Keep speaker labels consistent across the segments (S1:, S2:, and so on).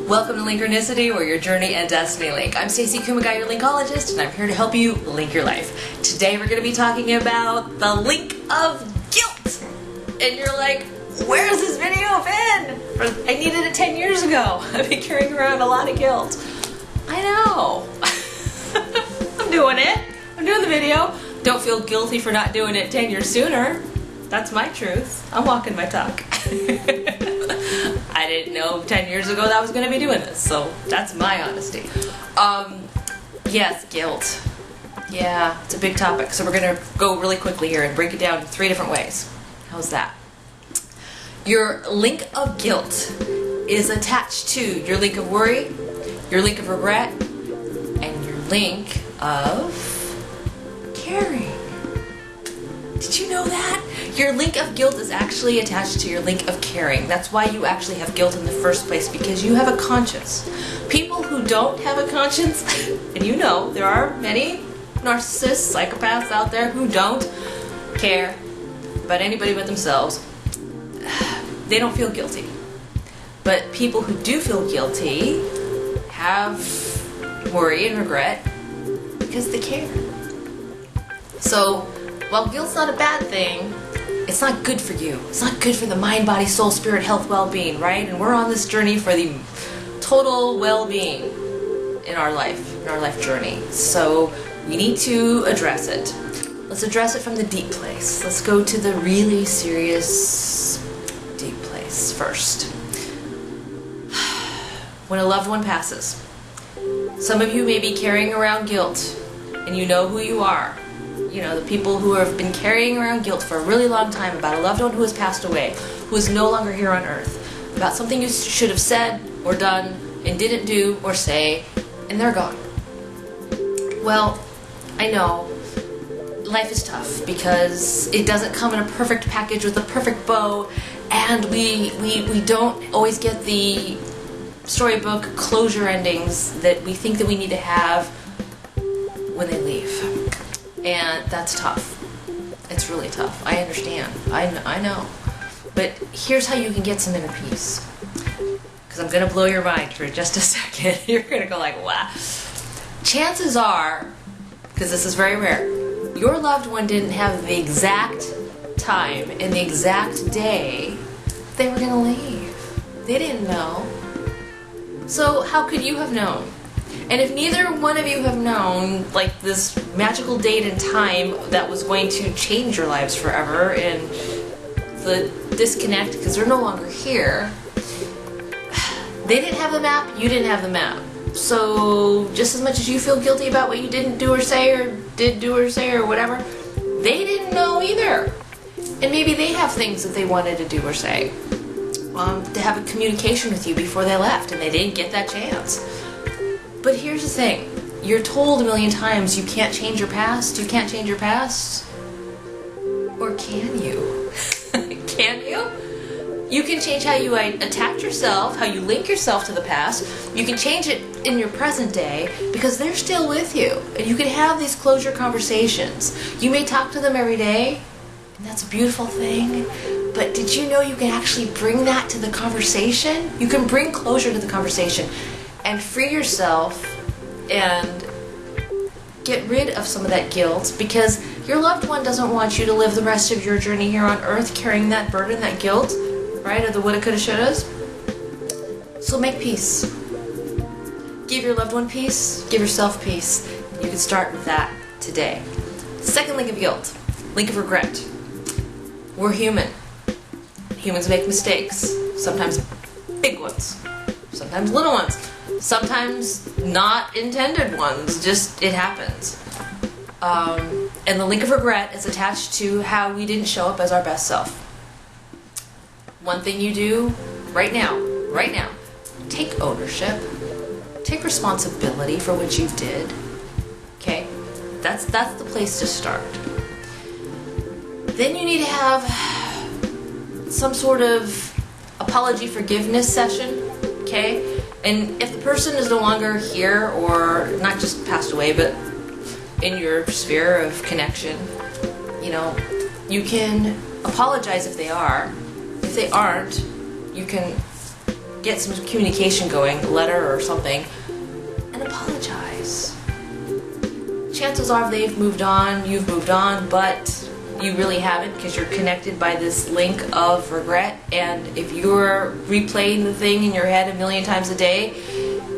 S1: Welcome to Linkronicity, where your journey and destiny link. I'm Stacey, Kumagai, your linkologist, and I'm here to help you link your life. Today we're going to be talking about the link of guilt. And you're like, where's this video been? I needed it 10 years ago. I've been carrying around a lot of guilt. I know. I'm doing it. I'm doing the video. Don't feel guilty for not doing it 10 years sooner. That's my truth. I'm walking my talk. I didn't know 10 years ago that I was going to be doing this, so that's my honesty. Yes, guilt. Yeah, it's a big topic, so we're going to go really quickly here and break it down in 3 different ways. How's that? Your link of guilt is attached to your link of worry, your link of regret, and your link of caring. Did you know that? Your link of guilt is actually attached to your link of caring. That's why you actually have guilt in the first place, because you have a conscience. People who don't have a conscience, and you know, there are many narcissists, psychopaths out there who don't care about anybody but themselves. They don't feel guilty. But people who do feel guilty have worry and regret because they care. So, while guilt's not a bad thing, it's not good for you. It's not good for the mind, body, soul, spirit, health, well-being, right? And we're on this journey for the total well-being in our life journey. So we need to address it. Let's address it from the deep place. Let's go to the really serious deep place first. When a loved one passes, some of you may be carrying around guilt, and you know who you are. You know, the people who have been carrying around guilt for a really long time about a loved one who has passed away, who is no longer here on earth, about something you should have said or done and didn't do or say, and they're gone. Well, I know life is tough because it doesn't come in a perfect package with a perfect bow, and we don't always get the storybook closure endings that we think that we need to have when they leave. And that's tough. It's really tough. I understand. I know. But here's how you can get some inner peace. Because I'm going to blow your mind for just a second. You're going to go like, wow. Chances are, because this is very rare, your loved one didn't have the exact time and the exact day they were going to leave. They didn't know. So how could you have known? And if neither one of you have known, like, this magical date and time that was going to change your lives forever, and the disconnect, because they're no longer here, they didn't have the map, you didn't have the map. So just as much as you feel guilty about what you didn't do or say, or did do or say, or whatever, they didn't know either. And maybe they have things that they wanted to do or say, to have a communication with you before they left, and they didn't get that chance. But here's the thing, you're told a million times you can't change your past, you can't change your past. Or can you? Can you? You can change how you attach yourself, how you link yourself to the past. You can change it in your present day because they're still with you. And you can have these closure conversations. You may talk to them every day, and that's a beautiful thing. But did you know you can actually bring that to the conversation? You can bring closure to the conversation and free yourself and get rid of some of that guilt, because your loved one doesn't want you to live the rest of your journey here on earth carrying that burden, that guilt, right, of the woulda, coulda, shouldas. So make peace. Give your loved one peace, give yourself peace. You can start with that today. Second link of guilt, link of regret. We're human. Humans make mistakes, sometimes big ones, sometimes little ones. Sometimes not intended ones, just it happens. And the link of regret is attached to how we didn't show up as our best self. One thing you do right now, take ownership, take responsibility for what you did. Okay? That's the place to start. Then you need to have some sort of apology forgiveness session, okay? And if the person is no longer here, or not just passed away, but in your sphere of connection, you know, you can apologize if they are. If they aren't, you can get some communication going, a letter or something, and apologize. Chances are they've moved on, you've moved on, but you really haven't, because you're connected by this link of regret. And if you're replaying the thing in your head a million times a day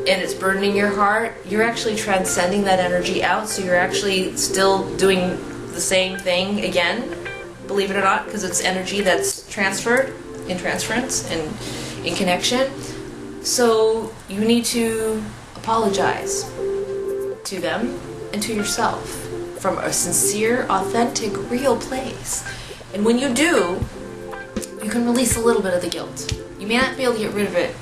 S1: and it's burdening your heart, you're actually transcending that energy out, so you're actually still doing the same thing again, believe it or not, because it's energy that's transferred in transference and in connection. So you need to apologize to them and to yourself from a sincere, authentic, real place. And when you do, you can release a little bit of the guilt. You may not be able to get rid of it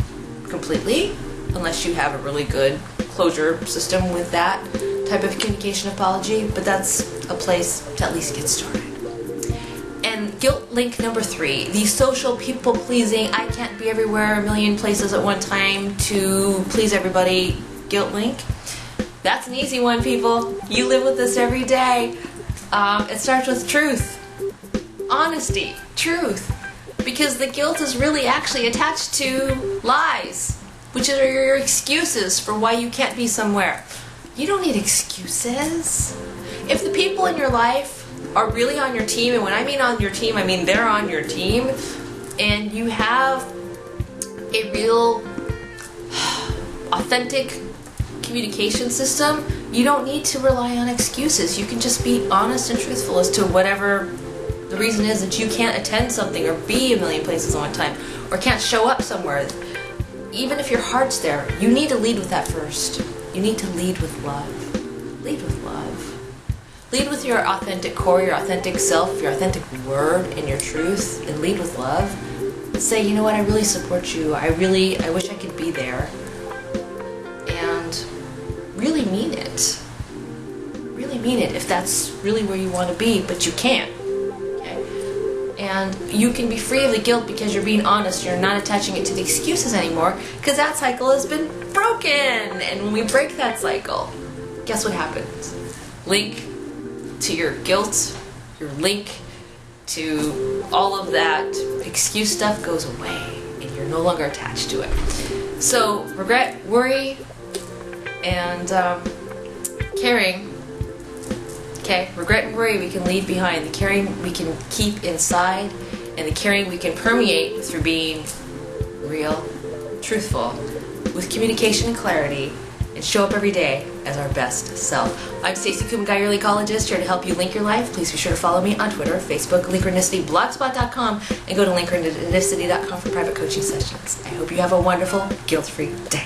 S1: completely unless you have a really good closure system with that type of communication apology, but that's a place to at least get started. And guilt link number 3, the social people pleasing, I can't be everywhere, a million places at one time to please everybody guilt link. That's an easy one, people. You live with this every day. It starts with truth, honesty, truth, because the guilt is really actually attached to lies, which are your excuses for why you can't be somewhere. You don't need excuses. If the people in your life are really on your team, and when I mean on your team, I mean they're on your team, and you have a real authentic communication system, you don't need to rely on excuses. You can just be honest and truthful as to whatever the reason is that you can't attend something or be a million places at one time or can't show up somewhere. Even if your heart's there, you need to lead with that first. You need to lead with love. Lead with love. Lead with your authentic core, your authentic self, your authentic word and your truth, and lead with love. Say, you know what, I really support you. I wish I could be there. And really mean it. Really mean it if that's really where you want to be, but you can't. Okay? And you can be free of the guilt because you're being honest. You're not attaching it to the excuses anymore, because that cycle has been broken. And when we break that cycle, guess what happens? Link to your guilt, your link to all of that excuse stuff goes away, and you're no longer attached to it. So regret, worry, and caring. Okay, regret and worry we can leave behind. The caring we can keep inside, and the caring we can permeate through being real, truthful, with communication and clarity, and show up every day as our best self. I'm Stacey, Kumagai, your Linkologist, here to help you link your life. Please be sure to follow me on Twitter, Facebook, Linkronicity, Blogspot.com, and go to Linkronicity.com for private coaching sessions. I hope you have a wonderful, guilt-free day.